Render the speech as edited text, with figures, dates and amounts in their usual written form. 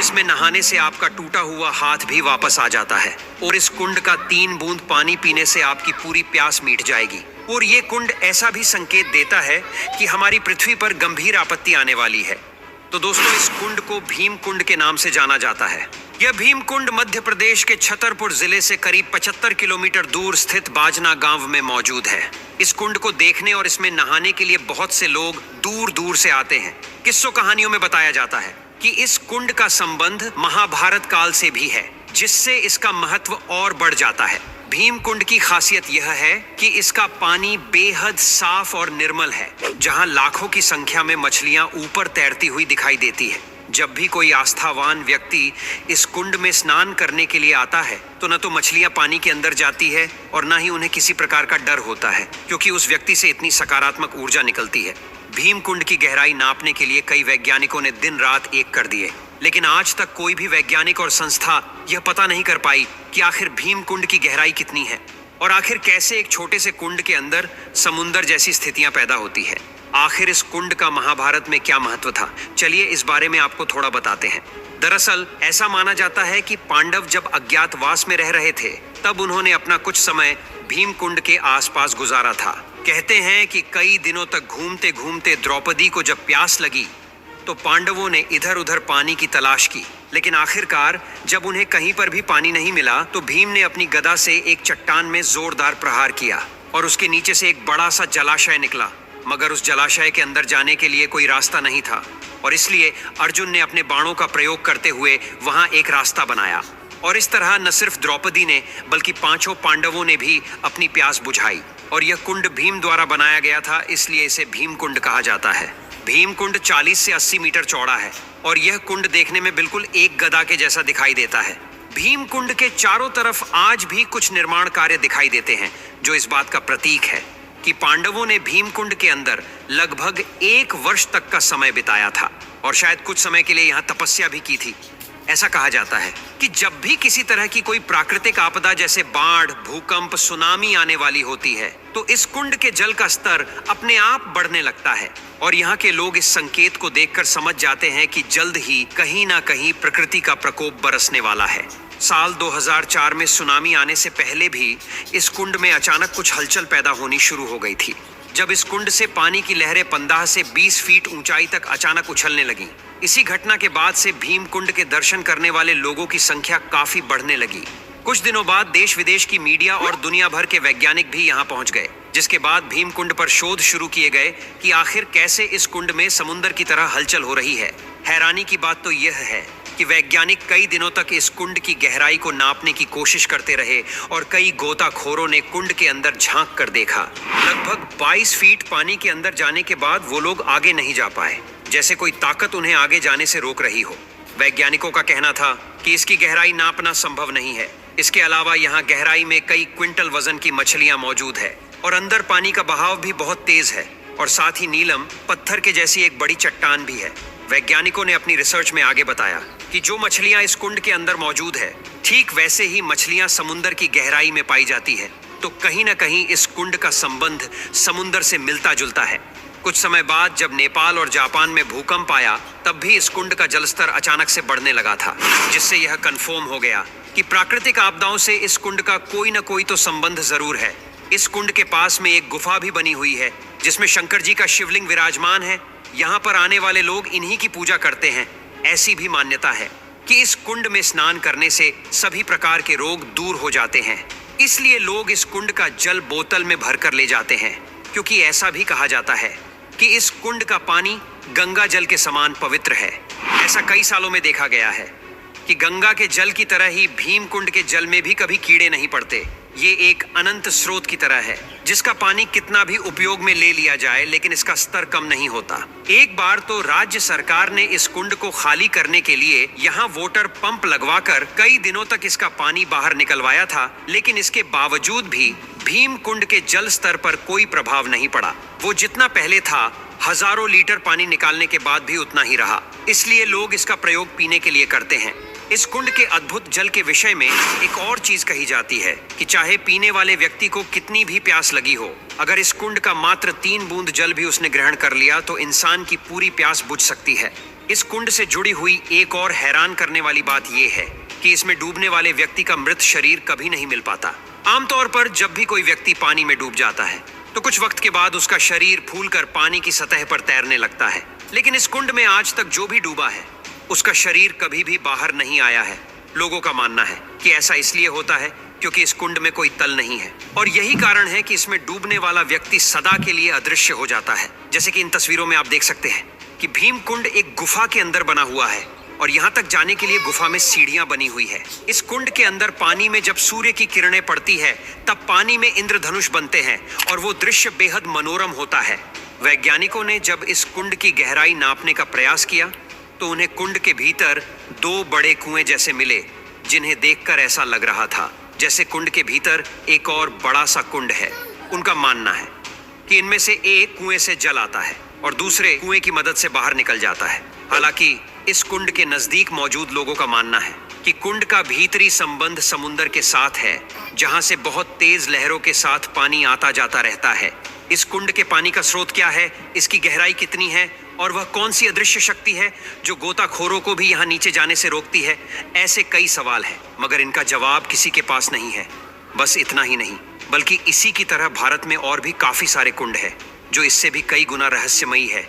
इसमें नहाने से आपका टूटा हुआ हाथ भी वापस आ जाता है और इस कुंड का 3 बूंद पानी पीने से आपकी पूरी प्यास मिट जाएगी। और ये कुंड ऐसा भी संकेत देता है कि हमारी पृथ्वी पर गंभीर आपत्ति आने वाली है। तो दोस्तों, इस कुंड को भीम कुंड के नाम से जाना जाता है। यह भीम कुंड मध्य प्रदेश के छतरपुर जिले से करीब 75 किलोमीटर दूर स्थित बाजना गांव में मौजूद है। इस कुंड को देखने और इसमें नहाने के लिए बहुत से लोग दूर दूर से आते हैं। किस्सों कहानियों में बताया जाता है कि इस कुंड का संबंध महाभारत काल से भी है, जिससे इसका महत्व और बढ़ जाता है। भीम कुंड की खासियत यह है कि इसका पानी बेहद साफ और निर्मल है, जहां लाखों की संख्या में मछलियां ऊपर तैरती हुई दिखाई देती है। जब भी कोई आस्थावान व्यक्ति इस कुंड में स्नान करने के लिए आता है तो न तो मछलियां पानी के अंदर जाती है और न ही उन्हें किसी प्रकार का डर होता है, क्योंकि उस व्यक्ति से इतनी सकारात्मक ऊर्जा निकलती है। भीम कुंड की गहराई नापने के लिए कई वैज्ञानिकों ने दिन रात एक कर दिए, लेकिन आज तक कोई भी वैज्ञानिक और संस्था यह पता नहीं कर पाई कि आखिर भीम कुंड की गहराई कितनी है और आखिर कैसे एक छोटे से कुंड के अंदर समुंदर जैसी स्थितियां पैदा होती है। आखिर इस कुंड का महाभारत में क्या महत्व था, चलिए इस बारे में आपको थोड़ा बताते हैं। दरअसल ऐसा माना जाता है कि पांडव जब अज्ञातवास में रह रहे थे तब उन्होंने अपना कुछ समय भीम कुंड के आसपास गुजारा था। कहते हैं कि कई दिनों तक घूमते घूमते द्रौपदी को जब प्यास लगी तो पांडवों ने इधर उधर पानी की तलाश की, लेकिन आखिरकार जब उन्हें कहीं पर भी पानी नहीं मिला तो भीम ने अपनी गदा से एक चट्टान में जोरदार प्रहार किया और उसके नीचे से एक बड़ा सा जलाशय निकला। मगर उस जलाशय के अंदर जाने के लिए कोई रास्ता नहीं था और इसलिए अर्जुन ने अपने बाणों का प्रयोग करते हुए वहां एक रास्ता बनाया। और इस तरह न सिर्फ द्रौपदी ने बल्कि 5 पांडवों ने भी अपनी प्यास बुझाई। और यह कुंड भीम द्वारा बनाया गया था, इसलिए इसे भीम कुंड कहा जाता है। भीम कुंड 40 से 80 मीटर चौड़ा है और यह कुंड देखने में बिल्कुल एक गदा के जैसा दिखाई देता है। भीम कुंड के चारों तरफ आज भी कुछ निर्माण कार्य दिखाई देते हैं, जो इस बात का प्रतीक है कि पांडवों ने भीम कुंड के अंदर लगभग 1 वर्ष तक का समय बिताया था और शायद कुछ समय के लिए यहाँ तपस्या भी की थी। ऐसा कहा जाता है कि जब भी किसी तरह की कोई प्राकृतिक आपदा जैसे बाढ़, भूकंप, सुनामी आने वाली होती है तो इस कुंड के जल का स्तर अपने आप बढ़ने लगता है और यहाँ के लोग इस संकेत को देखकर समझ जाते हैं कि जल्द ही कहीं ना कहीं प्रकृति का प्रकोप बरसने वाला है। साल 2004 में सुनामी आने से पहले भी इस कुंड में अचानक कुछ हलचल पैदा होनी शुरू हो गई थी, जब इस कुंड से पानी की लहरें 15 से 20 फीट ऊंचाई तक अचानक उछलने लगीं। इसी घटना के बाद से भीम कुंड के दर्शन करने वाले लोगों की संख्या काफी बढ़ने लगी। कुछ दिनों बाद देश विदेश की मीडिया और दुनिया भर के वैज्ञानिक भी यहाँ पहुंच गए, जिसके बाद भीम कुंड पर शोध शुरू किए गए कि आखिर कैसे इस कुंड में समुद्र की तरह हलचल हो रही है। हैरानी की बात तो यह है कि वैज्ञानिक कई दिनों तक इस कुंड की गहराई को नापने की कोशिश करते रहे और कई गोताखोरों ने कुंड के अंदर झांक कर देखा। लगभग 22 फीट पानी के अंदर जाने के बाद वो लोग आगे नहीं जा पाए, जैसे कोई ताकत उन्हें आगे जाने से रोक रही हो। वैज्ञानिकों का कहना था कि इसकी गहराई नापना संभव नहीं है। इसके अलावा यहाँ गहराई में कई क्विंटल वजन की मछलियां मौजूद है और अंदर पानी का बहाव भी बहुत तेज है और साथ ही नीलम पत्थर के जैसी एक बड़ी चट्टान भी है। वैज्ञानिकों ने अपनी रिसर्च में आगे बताया कि जो मछलियां इस कुंड के अंदर मौजूद है, ठीक वैसे ही मछलियां समुंदर की गहराई में पाई जाती है। तो कहीं ना कहीं इस कुंड का संबंध समुंदर से मिलता जुलता है। कुछ समय बाद जब नेपाल और जापान में भूकंप आया, तब भी इस कुंड का जलस्तर अचानक से बढ़ने लगा था, जिससे यह कंफर्म हो गया कि प्राकृतिक आपदाओं से इस कुंड का कोई न कोई तो संबंध जरूर है। इस कुंड के पास में एक गुफा भी बनी हुई है, जिसमें शंकर जी का शिवलिंग विराजमान है। यहाँ पर आने वाले लोग इन्हीं की पूजा करते हैं। ऐसी भी मान्यता है कि इस कुंड में स्नान करने से सभी प्रकार के रोग दूर हो जाते हैं। इसलिए लोग इस कुंड का जल बोतल में भरकर ले जाते हैं, क्योंकि ऐसा भी कहा जाता है कि इस कुंड का पानी गंगा जल के समान पवित्र है। ऐसा कई सालों में देखा गया है कि गंगा के जल की तरह ही भीम कुंड के जल में भी कभी कीड़े नहीं पड़ते। ये एक अनंत स्रोत की तरह है, जिसका पानी कितना भी उपयोग में ले लिया जाए, लेकिन इसका स्तर कम नहीं होता। एक बार तो राज्य सरकार ने इस कुंड को खाली करने के लिए यहाँ वाटर पंप लगवाकर कई दिनों तक इसका पानी बाहर निकलवाया था, लेकिन इसके बावजूद भी भीम कुंड के जल स्तर पर कोई प्रभाव नहीं पड़ा। वो जितना पहले था, हजारों लीटर पानी निकालने के बाद भी उतना ही रहा। इसलिए लोग इसका प्रयोग पीने के लिए करते हैं। इस कुंड के अद्भुत जल के विषय में एक और चीज कही जाती है कि चाहे पीने वाले व्यक्ति को कितनी भी प्यास लगी हो, अगर इस कुंड का मात्र 3 बूंद जल भी उसने ग्रहण कर लिया तो इंसान की पूरी प्यास बुझ सकती है। इस कुंड से जुड़ी हुई एक और हैरान करने वाली बात यह है कि इसमें डूबने वाले व्यक्ति का मृत शरीर कभी नहीं मिल पाता। आमतौर पर जब भी कोई व्यक्ति पानी में डूब जाता है तो कुछ वक्त के बाद उसका शरीर फूलकर पानी की सतह पर तैरने लगता है, लेकिन इस कुंड में आज तक जो भी डूबा है उसका शरीर कभी भी बाहर नहीं आया है। लोगों का मानना है कि ऐसा इसलिए होता है क्योंकि इस कुंड में कोई तल नहीं है और यही कारण है कि इसमें डूबने वाला व्यक्ति सदा के लिए अदृश्य हो जाता है। जैसे कि इन तस्वीरों में आप देख सकते हैं कि भीम कुंड एक गुफा के अंदर बना हुआ है और यहाँ तक जाने के लिए गुफा में सीढ़ियां बनी हुई है। इस कुंड के अंदर पानी में जब सूर्य की किरणें पड़ती है तब पानी में इंद्रधनुष बनते हैं और वो दृश्य बेहद मनोरम होता है। वैज्ञानिकों ने जब इस कुंड की गहराई नापने का प्रयास किया तो उन्हें कुंड के भीतर 2 बड़े कुएं जैसे मिले, जिन्हें देखकर ऐसा लग रहा था जैसे कुंड के भीतर एक और बड़ा सा कुंड है। उनका मानना है कि इनमें से एक कुएं से जल आता है और दूसरे कुएं की मदद से बाहर निकल जाता है। हालांकि इस कुंड के नजदीक मौजूद लोगों का मानना है कि कुंड का भीतरी संबंध समुंदर के साथ है, जहां से बहुत तेज लहरों के साथ पानी आता जाता रहता है। इस कुंड के पानी का स्रोत क्या है, इसकी गहराई कितनी है और वह कौन सी अदृश्य शक्ति है जो गोताखोरों को भी यहाँ नीचे जाने से रोकती है, ऐसे कई सवाल हैं, मगर इनका जवाब किसी के पास नहीं है। बस इतना ही नहीं, बल्कि इसी की तरह भारत में और भी काफी सारे कुंड हैं जो इससे भी कई गुना रहस्यमयी है।